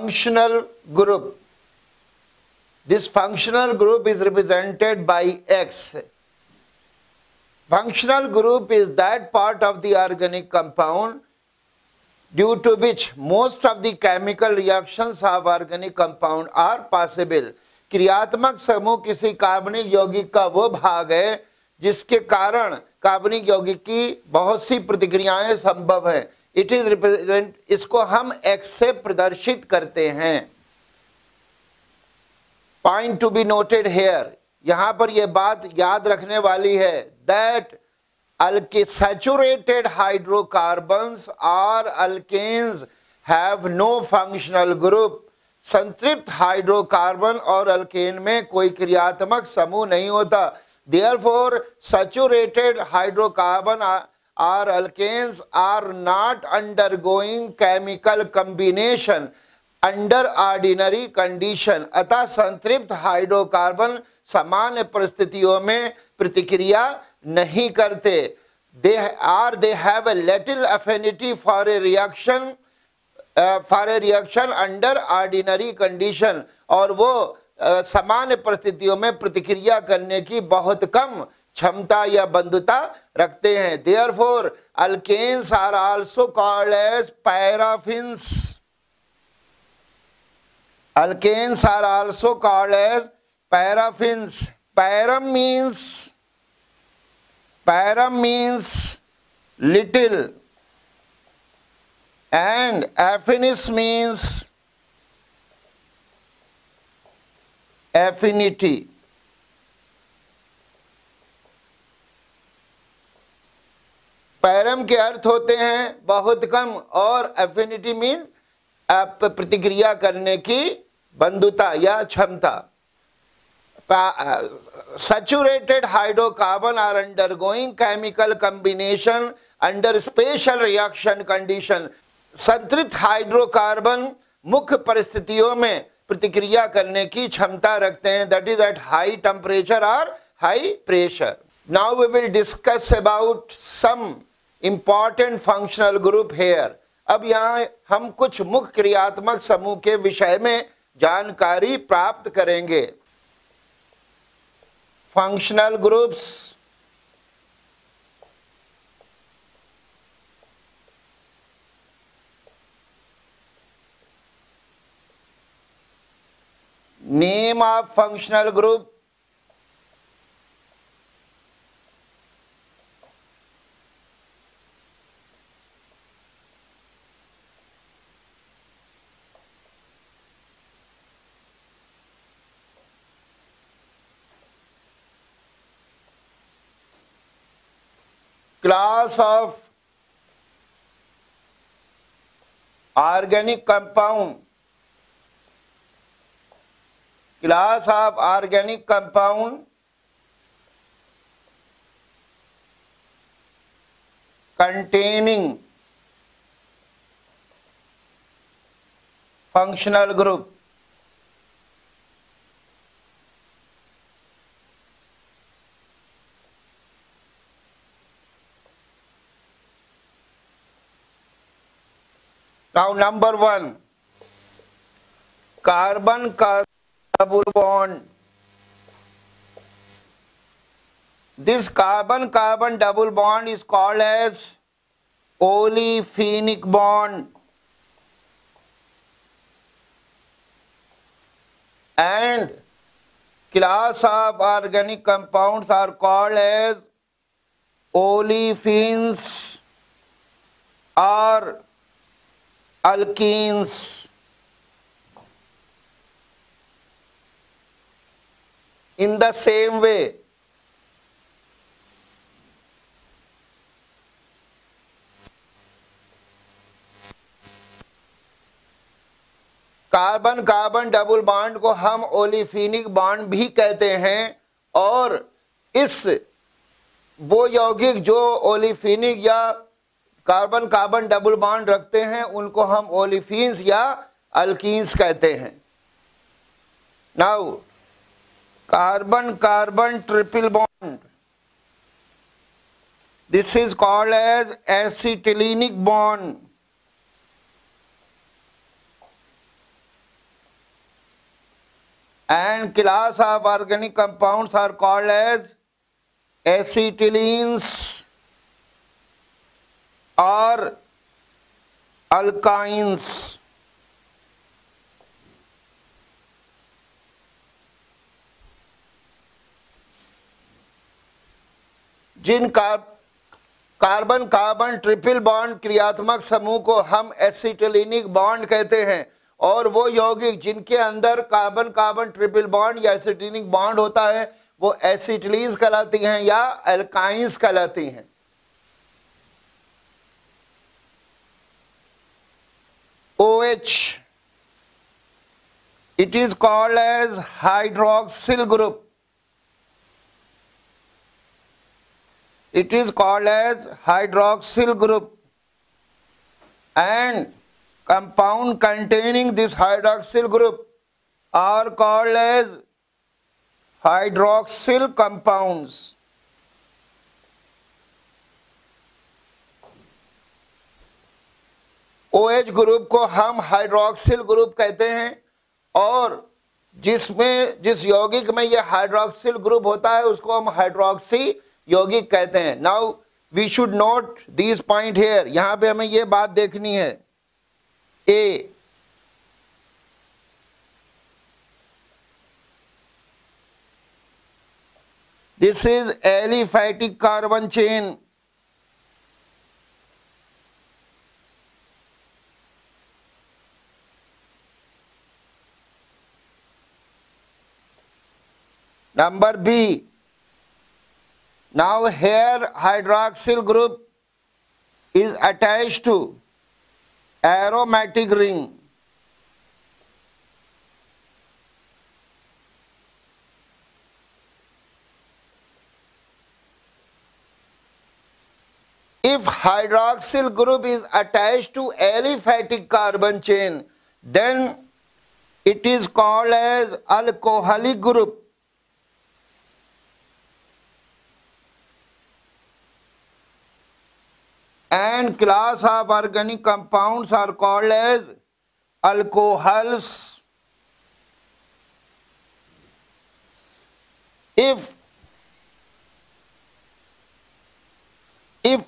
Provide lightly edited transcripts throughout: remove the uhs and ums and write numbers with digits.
functional group. This functional group is represented by X. Functional group is that part of the organic compound due to which most of the chemical reactions of organic compound are possible. क्रियात्मक समूह किसी कार्बनिक यौगिक का वो भाग है जिसके कारण कार्बनिक यौगिक की बहुत सी प्रतिक्रियाएं संभव है. इट इज रिप्रेजेंट, इसको हम X से प्रदर्शित करते हैं. Point to be noted here, यहां पर यह बात याद रखने वाली है that saturated hydrocarbons or alkanes have no functional group. संतृप्त हाइड्रोकार्बन और अल्केन में कोई क्रियात्मक समूह नहीं होता. Therefore, saturated hydrocarbon or alkanes are not undergoing chemical combination under ordinary condition. अतः संतृप्त हाइड्रोकार्बन सामान्य परिस्थितियों में प्रतिक्रिया नहीं करते. they have a little affinity for a reaction under ordinary condition, और वो सामान्य परिस्थितियों में प्रतिक्रिया करने की बहुत कम क्षमता या बंधुता रखते हैं. therefore alkanes are also called as paraffins. Alkanes are also called as paraffins. Param means little and affinis means affinity. Param के अर्थ होते हैं बहुत कम और एफिनिटी मीन प्रतिक्रिया करने की बंधुता या क्षमता. Saturated hydrocarbon are undergoing chemical combination under special reaction condition. संतृप्त हाइड्रोकार्बन मुख्य परिस्थितियों में प्रतिक्रिया करने की क्षमता रखते हैं, that is at high temperature or high pressure. Now we will discuss about some important functional group here. अब यहाँ हम कुछ मुख्य क्रियात्मक समूह के विषय में जानकारी प्राप्त करेंगे. Functional groups. Name of functional group. Class of organic compound. Class of organic compound containing functional group. Now number 1, carbon-carbon double bond. This carbon-carbon double bond is called as olefinic bond, and class of organic compounds are called as olefins or alkenes. In the same way, carbon carbon double bond को हम ओलिफिनिक bond भी कहते हैं, और इस वो यौगिक जो ओलिफिनिक या कार्बन कार्बन डबल बॉन्ड रखते हैं उनको हम ओलिफिन्स या अल्कीन्स कहते हैं. Now carbon carbon triple bond, this is called as acetylenic bond. and class of organic compounds are called as acetylenes or alkynes. जिन कार्बन कार्बन ट्रिपल बॉन्ड क्रियात्मक समूह को हम एसिटिलिनिक बॉन्ड कहते हैं, और वो यौगिक जिनके अंदर कार्बन कार्बन ट्रिपल बॉन्ड या एसिटिलिनिक बॉन्ड होता है वो एसिटिलीन्स कहलाती हैं या एल्काइंस कहलाती हैं। OH, it is called as hydroxyl group. It is called as hydroxyl group, and compound containing this hydroxyl group are called as hydroxyl compounds. OH group को हम हाइड्रोक्सिल ग्रुप कहते हैं, और जिस यौगिक में ये हाइड्रोक्सिल ग्रुप होता है उसको हम हाइड्रोक्सी यौगिक कहते हैं। Now we should note this point here, यहां पे हमें ये बात देखनी है। A this is aliphatic carbon chain. Number B, now here hydroxyl group is attached to aromatic ring. If hydroxyl group is attached to aliphatic carbon chain, then it is called as alcoholic group. And class of organic compounds are called as alcohols. If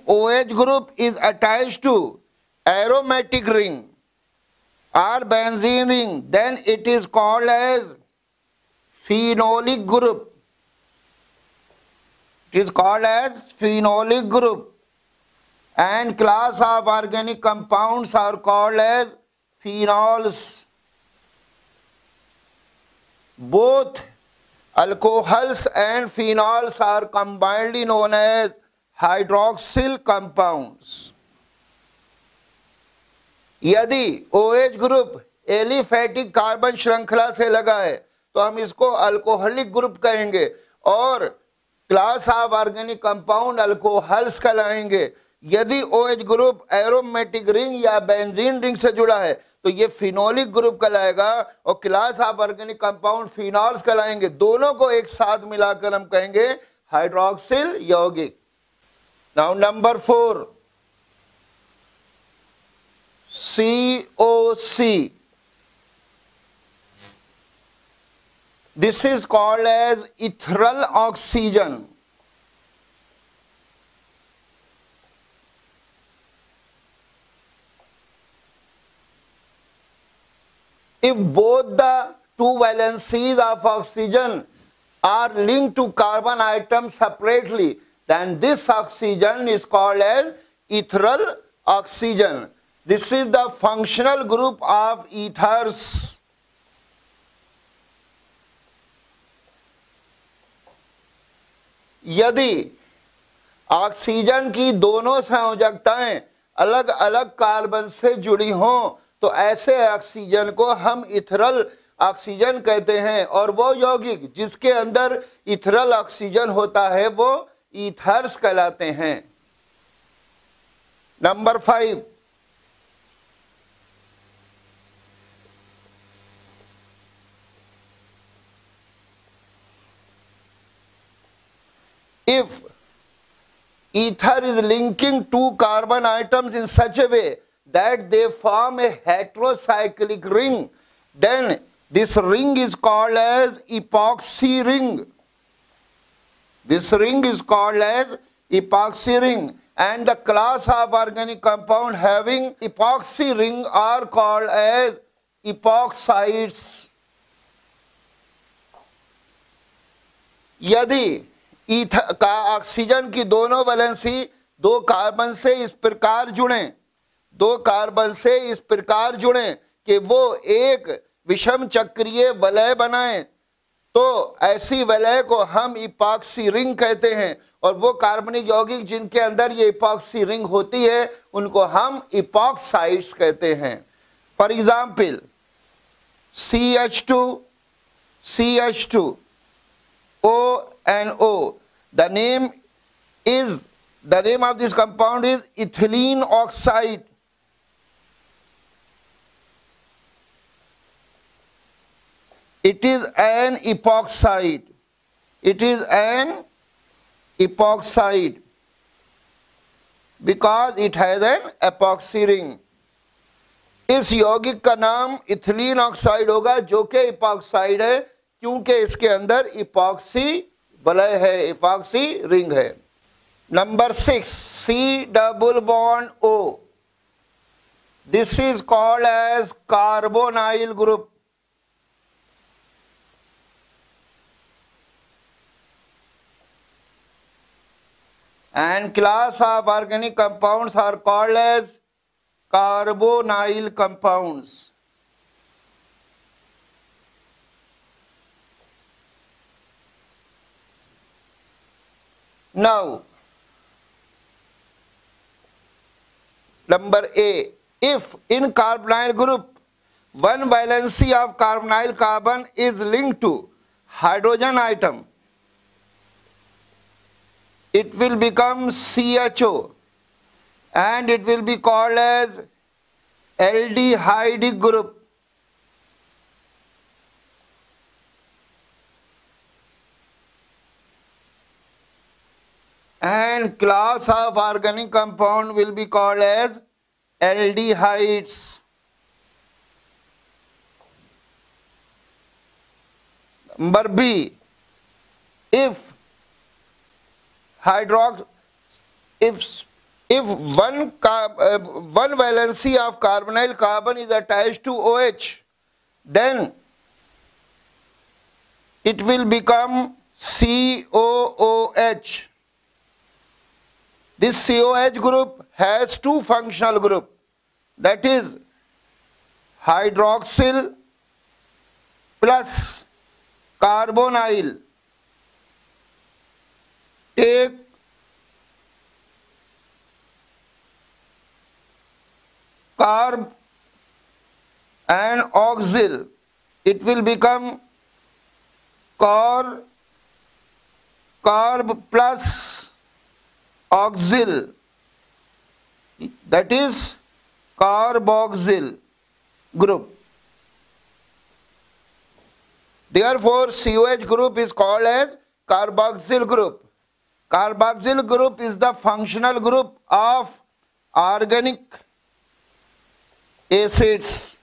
OH group is attached to aromatic ring or benzene ring, then it is called as phenolic group. It is called as phenolic group. And class of organic compounds are called as phenols. Both alcohols and phenols are combinedly known as hydroxyl compounds. यदि OH group aliphatic carbon श्रृंखला से लगा है तो हम इसको alcoholic group कहेंगे, और class of organic compound alcohols कहलाएंगे। यदि OH ग्रुप एरोमेटिक रिंग या बेंजीन रिंग से जुड़ा है तो ये फिनोलिक ग्रुप कहलाएगा, और class of organic compound phenols कहलाएंगे। दोनों को एक साथ मिलाकर हम कहेंगे हाइड्रोक्सिल यौगिक। Now number 4, COC. This is called as ethereal oxygen. If both the two valencies of oxygen are linked to carbon atoms separately, then this oxygen is called as ethereal oxygen. This is the functional group of ethers. यदि oxygen की दोनों संयोजकताएं अलग अलग carbon से जुड़ी हों तो ऐसे ऑक्सीजन को हम इथरल ऑक्सीजन कहते हैं, और वो यौगिक जिसके अंदर इथरल ऑक्सीजन होता है वो ईथर्स कहलाते हैं। Number 5, if ether is linking two carbon atoms in such a way that they form a heterocyclic ring, then This ring is called as epoxy ring. This ring is called as epoxy ring, and the class of organic compound having epoxy ring are called as epoxides. यदि oxygen की दोनों valency दो carbon से इस प्रकार जुड़े, दो carbon से इस प्रकार जुड़े कि वो एक विषम चक्रीय वलय बनाएं, तो ऐसी वलय को हम इपॉक्सी रिंग कहते हैं। और वो कार्बनिक यौगिक जिनके अंदर ये इपॉक्सी रिंग होती है उनको हम इपॉक्साइड्स कहते हैं। For example CH2, CH2, ONO. The name of this compound is ethylene oxide. It is an epoxide. It is an epoxide because it has an epoxy ring. इस यौगिक का नाम इथिलीन ऑक्साइड होगा जो कि इपॉक्साइड है, क्योंकि इसके अंदर इपॉक्सी वलय है, इपॉक्सी रिंग है। Number 6, C double bond O. This is called as carbonyl group. And class of organic compounds are called as carbonyl compounds. Now, number A, if in carbonyl group one valency of carbonyl carbon is linked to hydrogen atom, it will become CHO and it will be called as aldehyde group. And class of organic compound will be called as aldehydes. Number B, if one valency of carbonyl carbon is attached to OH, then it will become COOH. This COH group has two functional groups, that is hydroxyl plus carbonyl. Take carb and oxyl, it will become carb plus oxyl, that is carboxyl group. Therefore, COH group is called as carboxyl group. Carboxyl group is the functional group of organic acids.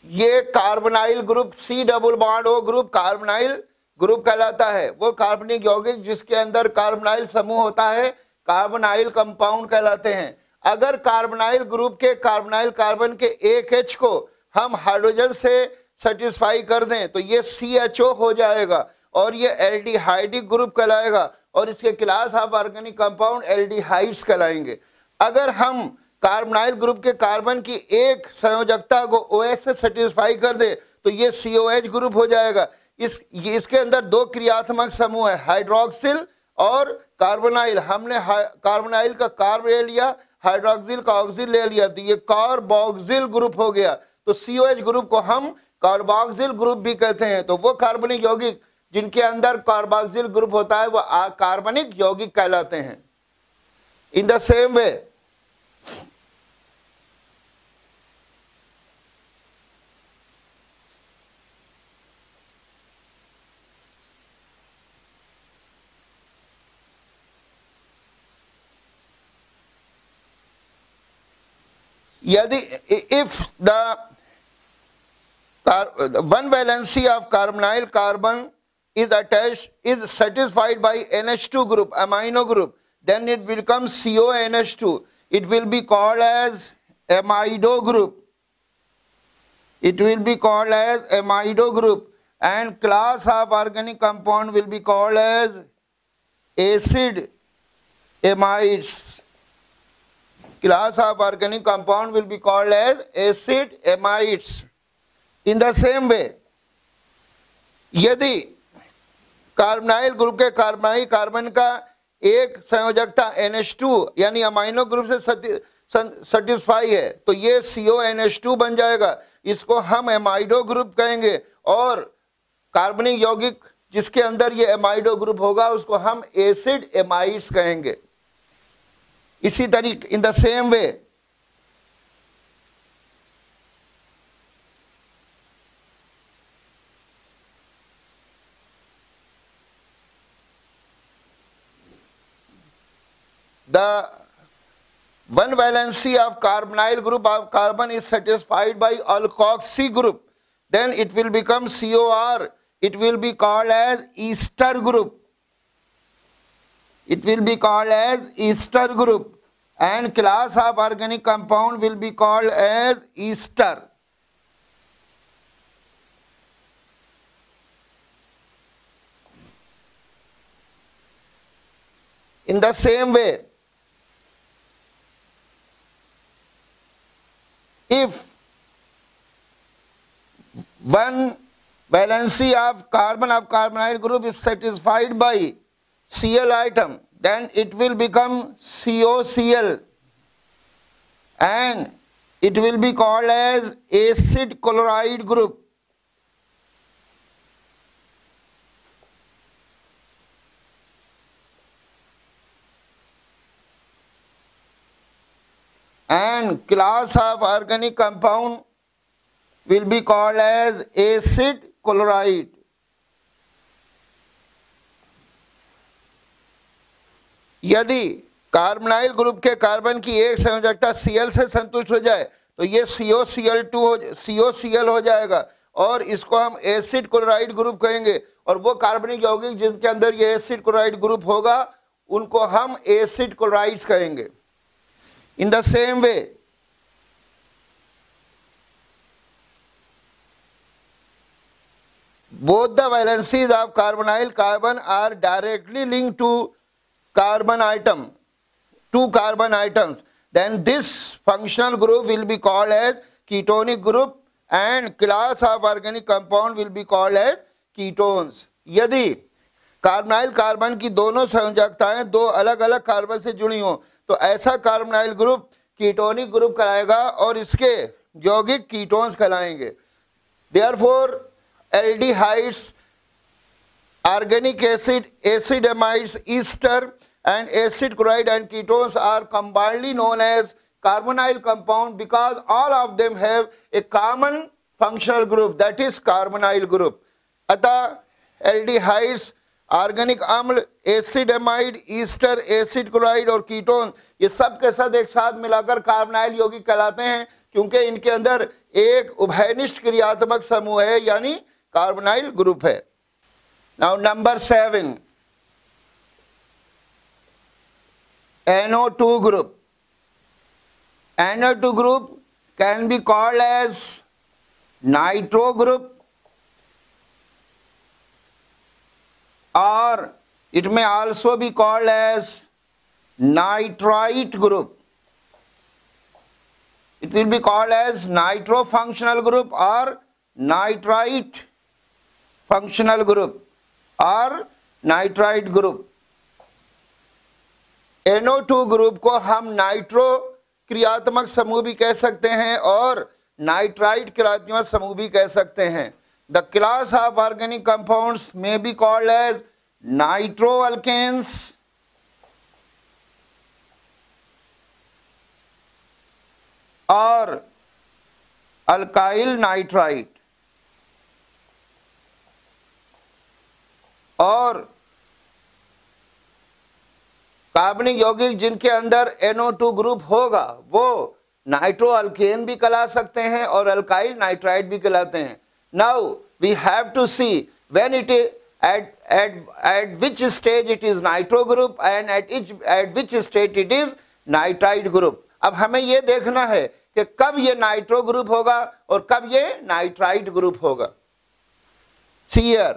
ये carbonyl group C double bond O group carbonyl group कहलाता है। वो कार्बनिक यौगिक जिसके अंदर carbonyl समूह होता है कार्बोनाइल कंपाउंड कहलाते हैं। अगर कार्बोनाइल ग्रुप के कार्बोनाइल कार्बन के एक H को हम हाइड्रोजन से सेटिस्फाई कर दें तो ये CHO हो जाएगा और ये एल्डिहाइडिक ग्रुप कहलाएगा और इसके class of organic compound aldehydes कहलाएंगे। अगर हम कार्बोनाइल ग्रुप के कार्बन की एक संयोजकता को OH से सेटिस्फाई कर दे तो ये COH ग्रुप हो जाएगा। इसके अंदर दो क्रियात्मक समूह है, हाइड्रोक्सिल और कार्बोनाइल। हमने कार्बोनाइल का कार्ब ले लिया, हाइड्रोक्सिल का ऑक्सिल ले लिया, तो ये कार्बोक्सिल ग्रुप हो गया। तो COH ग्रुप को हम कार्बोक्सिल ग्रुप भी कहते हैं। तो वो कार्बनिक यौगिक जिनके अंदर कार्बोक्सिल ग्रुप होता है वो कार्बनिक यौगिक कहलाते हैं। इन द सेम वे यदि if the one valency of carbonyl carbon is attached, is satisfied by NH2 group, amino group, then it will become CONH2. It will be called as amido group. It will be called as amido group, and class of organic compound will be called as acid amides. Class of organic compound will be called as acid amides. In the same way, यदि carbonyl group के carbonyl carbon का एक संयोजकता NH2 यानी amino group से satisfy है, तो ये CONH2 बन जाएगा। इसको हम एमाइडो ग्रुप कहेंगे, और कार्बनिक यौगिक जिसके अंदर ये एमाइडो ग्रुप होगा उसको हम एसिड एमाइड्स कहेंगे। इसी तरीके in the same way the one valency of carbonyl group of carbon is satisfied by alkoxy group, then it will become COR. It will be called as ester group. It will be called as ester group, and class of organic compound will be called as ester. In the same way, if one valency of carbonyl group is satisfied by Cl atom, then it will become COCl, and it will be called as acid chloride group. And class of organic compound will be called as acid chloride. यदि carbonyl group के carbon की एक संयोजकता Cl से संतुष्ट हो जाए तो ये COCl हो जाएगा, और इसको हम एसिड क्लोराइड ग्रुप कहेंगे, और वो कार्बनिक यौगिक जिनके अंदर ये एसिड क्लोराइड ग्रुप होगा उनको हम एसिड क्लोराइड्स कहेंगे। In the same way, both the valencies of carbonyl carbon are directly linked to carbon atom, two carbon atoms. Then this functional group will be called as ketonic group, and class of organic compound will be called as ketones. यदि carbonyl carbon की दोनों संयोजकताएं दो अलग अलग carbon से जुड़ी हों तो ऐसा कार्बोनाइल ग्रुप कीटोनिक ग्रुप कहलाएगा, और इसके यौगिक कीटोन्स कहलाएंगे। Therefore, aldehydes, organic acid, acid amides, ester, and acid chloride and ketones are combinedly known as carbonyl compound because all of them have a common functional group, that is carbonyl group. अतः aldehydes, organic अम्ल, acid amide, Easter, acid chloride और ketone, ये सब के साथ एक साथ मिलाकर कार्बोनाइल यौगिक कहलाते हैं, क्योंकि इनके अंदर एक उभयनिष्ठ क्रियात्मक समूह है यानी कार्बोनाइल ग्रुप है। Now number 7, NO2 group. NO2 group can be called as nitro group, or it may also be called as nitrite group. It will be called as nitro functional group or nitrite functional group or nitrite group. NO2 group को हम nitro क्रियात्मक समूह भी कह सकते हैं और nitrite क्रियात्मक समूह भी कह सकते हैं। The class of organic compounds may be called as nitroalkanes, or alkyl nitrite, और कार्बनिक यौगिक जिनके अंदर NO2 ग्रुप होगा वो नाइट्रो अल्केन भी कहला सकते हैं और अल्काइल नाइट्राइड भी कहलाते हैं। Now we have to see when it at which stage it is nitro group and at which state it is nitride group। अब हमें ये देखना है कि कब ये नाइट्रो ग्रुप होगा और कब ये नाइट्राइड ग्रुप होगा। See here,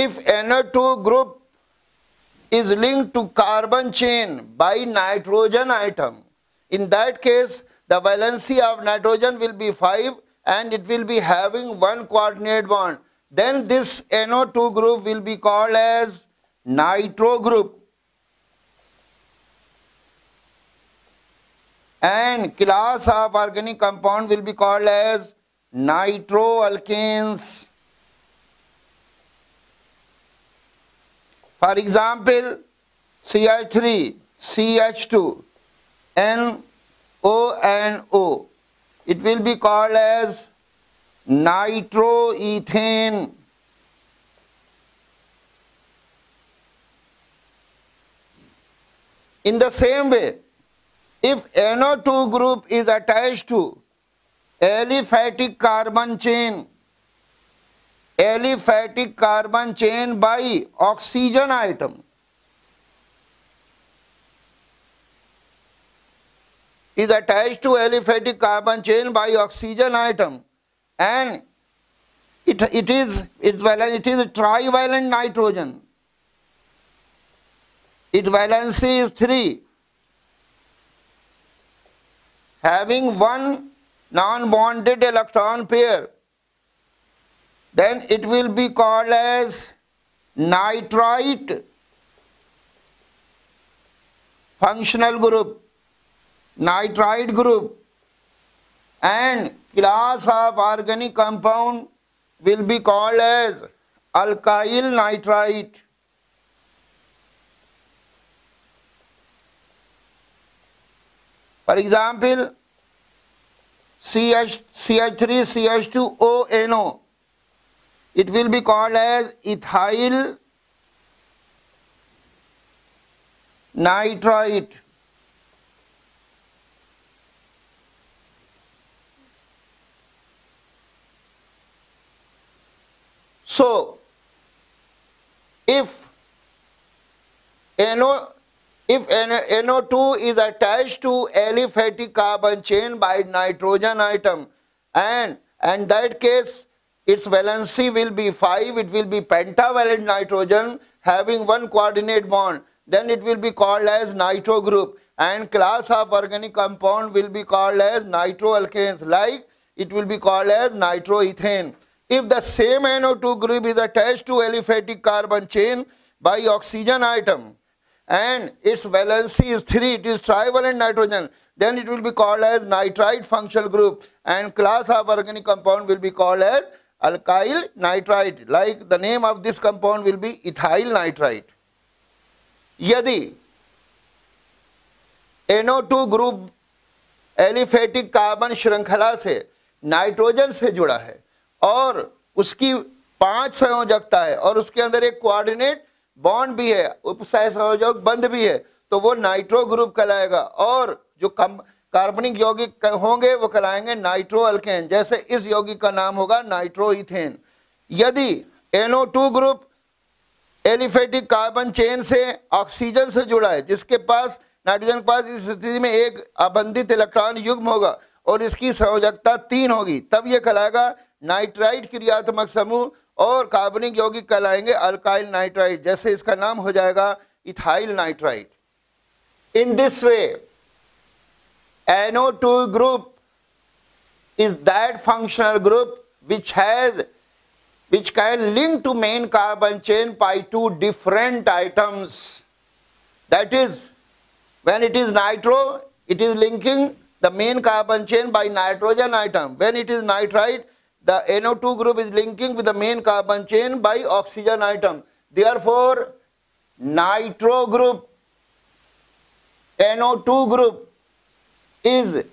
if NO2 group is linked to carbon chain by nitrogen atom, in that case the valency of nitrogen will be 5 and it will be having one coordinate bond. Then this NO2 group will be called as nitro group, and class of organic compound will be called as nitroalkanes. For example, CH3, CH2, NO, it will be called as nitroethane. In the same way, if NO2 group is attached to aliphatic carbon chain by oxygen atom, is attached to aliphatic carbon chain by oxygen atom, and it is a trivalent nitrogen. Its valency is 3, having one non-bonded electron pair. Then it will be called as nitrite functional group, nitride group, and class of organic compound will be called as alkyl nitrite. For example, CH3 CH2ONO, it will be called as ethyl nitrite. So if NO2 is attached to aliphatic carbon chain by nitrogen atom, and in that case its valency will be 5, it will be pentavalent nitrogen having one coordinate bond, then it will be called as nitro group, and class of organic compound will be called as nitroalkanes, like it will be called as nitroethane. If the same NO2 group is attached to aliphatic carbon chain by oxygen atom and its valency is 3, it is trivalent nitrogen, then it will be called as nitrite functional group, and class of organic compound will be called as alkyl nitrite, like the name of this compound will be ethyl nitrite. यदि NO2 group aliphatic carbon श्रृंखला से nitrogen से जुड़ा है और उसकी 5 संयोजकता है और उसके अंदर एक कोऑर्डिनेट बॉन्ड भी है, उपसहसंयोजक बंध भी है, तो वो नाइट्रो ग्रुप कहलाएगा, और जो कार्बनिक यौगिक होंगे वो कहलाएंगे नाइट्रो अल्केन, जैसे इस यौगिक का नाम होगा नाइट्रोइथेन। यदि NO2 group aliphatic carbon chain से ऑक्सीजन से जुड़ा है, जिसके पास नाइट्रोजन के पास इस स्थिति में एक अबंधित इलेक्ट्रॉन युग्म होगा और इसकी संयोजकता 3 होगी, तब यह कहलाएगा नाइट्राइड क्रियात्मक समूह, और कार्बनिक यौगिक कहलाएंगे अल्काइल नाइट्राइड, जैसे इसका नाम हो जाएगा ethyl nitrite. In this way, NO2 group is that functional group which can link to main carbon chain by two different atoms. That is, when it is nitro, it is linking the main carbon chain by nitrogen atom. When it is nitrite, the NO2 group is linking with the main carbon chain by oxygen atom. Therefore, nitro group, NO2 group is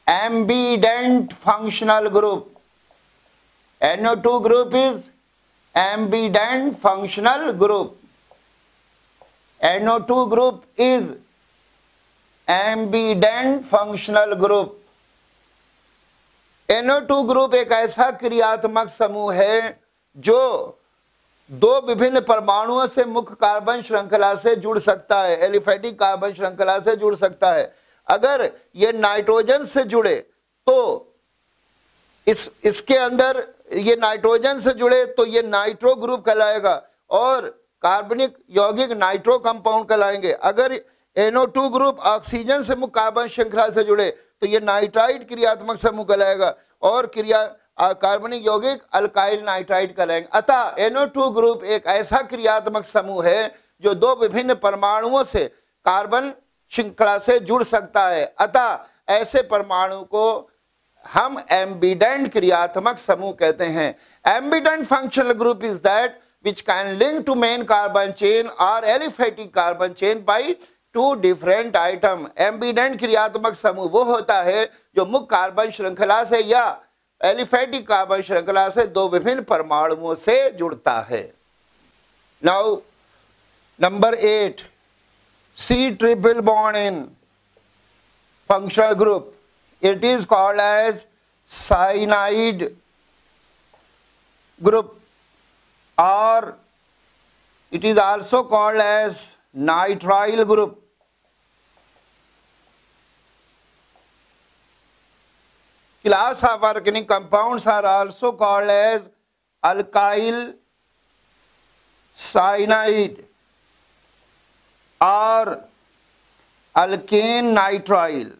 ambident functional group. NO2 group is ambident functional group. NO2 group is ambident functional group. NO2 group एक ऐसा क्रियात्मक समूह है जो दो विभिन्न परमाणुओं से मुख्य कार्बन श्रृंखला से जुड़ सकता है, एलिफेटिक कार्बन श्रृंखला से जुड़ सकता है। अगर ये नाइट्रोजन से जुड़े तो इसके अंदर ये नाइट्रोजन से जुड़े तो ये नाइट्रो ग्रुप कहलाएगा और कार्बनिक यौगिक नाइट्रो कंपाउंड कहलाएंगे। अगर NO2 ग्रुप ऑक्सीजन से मुख्य कार्बन श्रृंखला से जुड़े तो ये नाइट्राइड क्रियात्मक समूह कहलाएगा और कार्बनिक यौगिक अल्काइल नाइट्राइड कहलाएंगे। अतः NO2 ग्रुप एक ऐसा क्रियात्मक समूह है जो दो विभिन्न परमाणुओं से कार्बन श्रृंखला से जुड़ सकता है। अतः ऐसे परमाणु को हम एम्बिडेंट क्रियात्मक समूह कहते हैं। Ambient functional group is that which can link to main carbon chain or aliphatic carbon chain by two different item। Ambient क्रियात्मक समूह वो होता है जो मुख्य कार्बन श्रृंखला से या एलिफेटिक कार्बन श्रृंखला से दो विभिन्न परमाणुओं से जुड़ता है। Now number 8, C triple bond in functional group, it is called as cyanide group or it is also called as nitrile group। Class of organic compounds are also called as alkyl cyanide or alkane nitrile।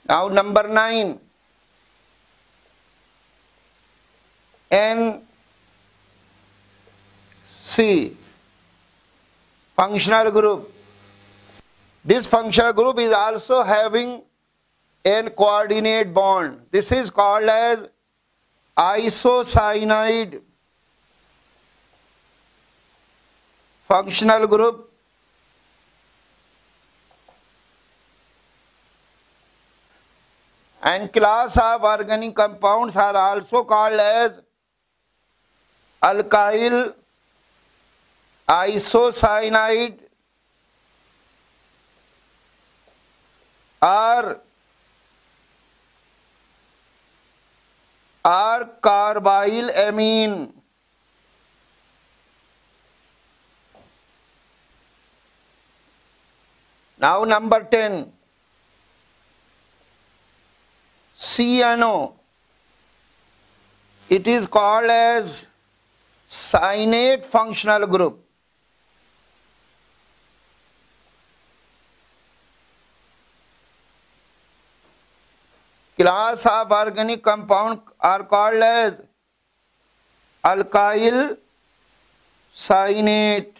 Now number 9, NC functional group. This functional group is also having an coordinate bond. This is called as isocyanide functional group and class of organic compounds are also called as alkyl isocyanide or carbyl amine। Now number 10, CNO, it is called as cyanate functional group। Class of organic compound are called as alkyl cyanate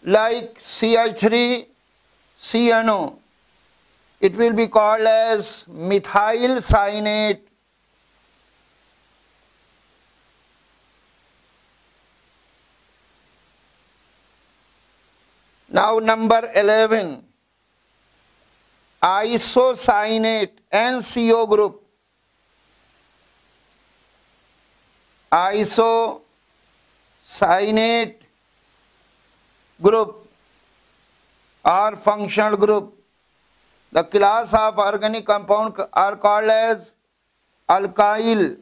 like CH3CNO, it will be called as methyl cyanate। Now number 11, isocyanate NCO group। Isocyanate group or functional group. The class of organic compound are called as alkyl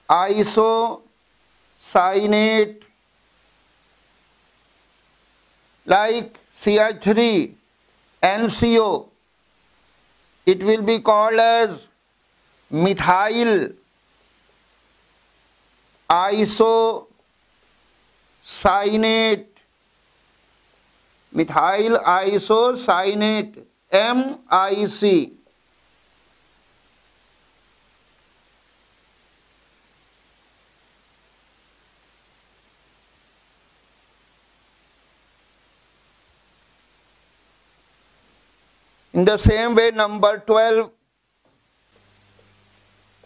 isocyanate like CH3NCO, it will be called as methyl isocyanate, methyl isocyanate, MIC. In the same way, number 12,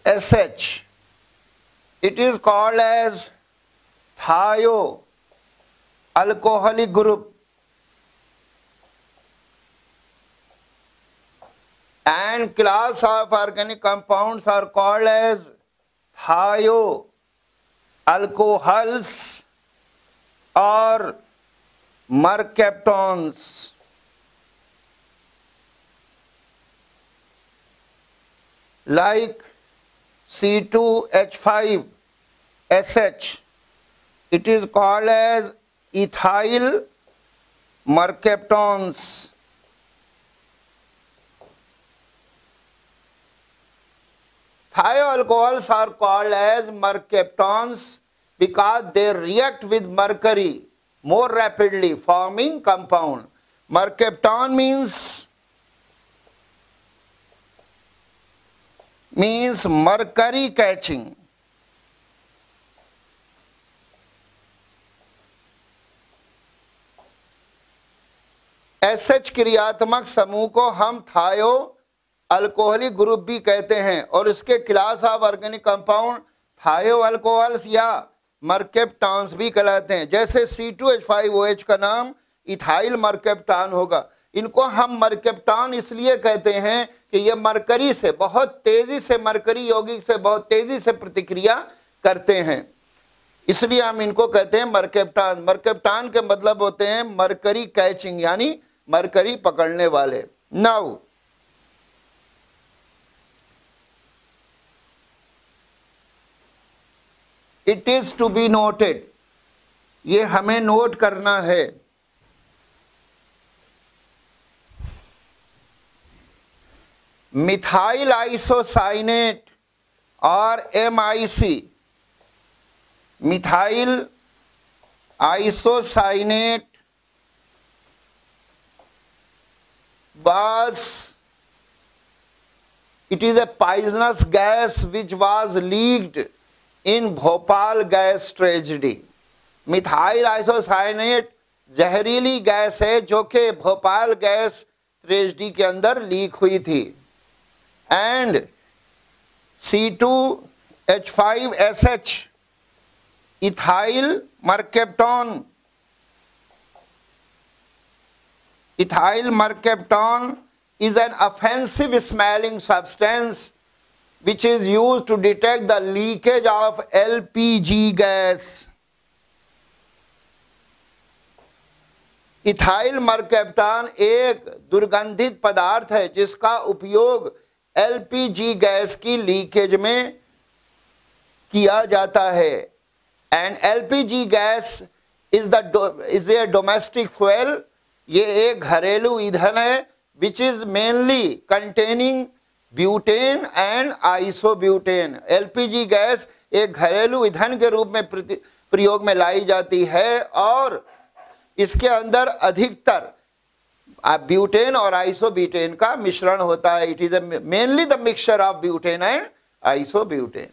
SH, it is called as thioalcoholic group, and class of organic compounds are called as thioalcohols or mercaptons. Like C2H5SH, it is called as ethyl mercaptons. Thioalcohols are called as mercaptons because they react with mercury more rapidly, forming compound. Mercapton means mercury catching. SH क्रियात्मक समूह को हम थायो alcoholic group भी कहते हैं और इसके क्लास ऑफ ऑर्गेनिक कंपाउंड थायो अल्कोहल्स या मर्केप्टॉन्स भी कहलाते हैं। जैसे C2H5OH का नाम इथाइल मर्केप्टॉन होगा। इनको हम मर्केप्टॉन इसलिए कहते हैं कि ये मरकरी से बहुत तेजी से, मरकरी यौगिक से बहुत तेजी से प्रतिक्रिया करते हैं, इसलिए हम इनको कहते हैं मर्केप्टॉन। मर्केप्टॉन के मतलब होते हैं मरकरी कैचिंग, यानी मरकरी पकड़ने वाले। Now it is to be noted, ये हमें नोट करना है, मिथाइल आइसोसाइनेट और MIC, methyl isocyanate it is a poisonous gas which was leaked in Bhopal gas tragedy. Methyl isocyanate जहरीली गैस है जो कि भोपाल गैस ट्रेजेडी के अंदर लीक हुई थी। And C2H5SH ethyl mercaptan, ethyl mercaptan is an offensive smelling substance which is used to detect the leakage of LPG gas. Ethyl mercaptan एक दुर्गंधित पदार्थ है जिसका उपयोग LPG गैस की लीकेज में किया जाता है। And LPG gas is a domestic fuel, ये एक घरेलू ईंधन है which is mainly containing butane and isobutane. LPG gas एक घरेलू ईंधन के रूप में प्रयोग में लाई जाती है और इसके अंदर अधिकतर ब्यूटेन और आइसोब्यूटेन का मिश्रण होता है। It is mainly the mixture of butane and isobutane.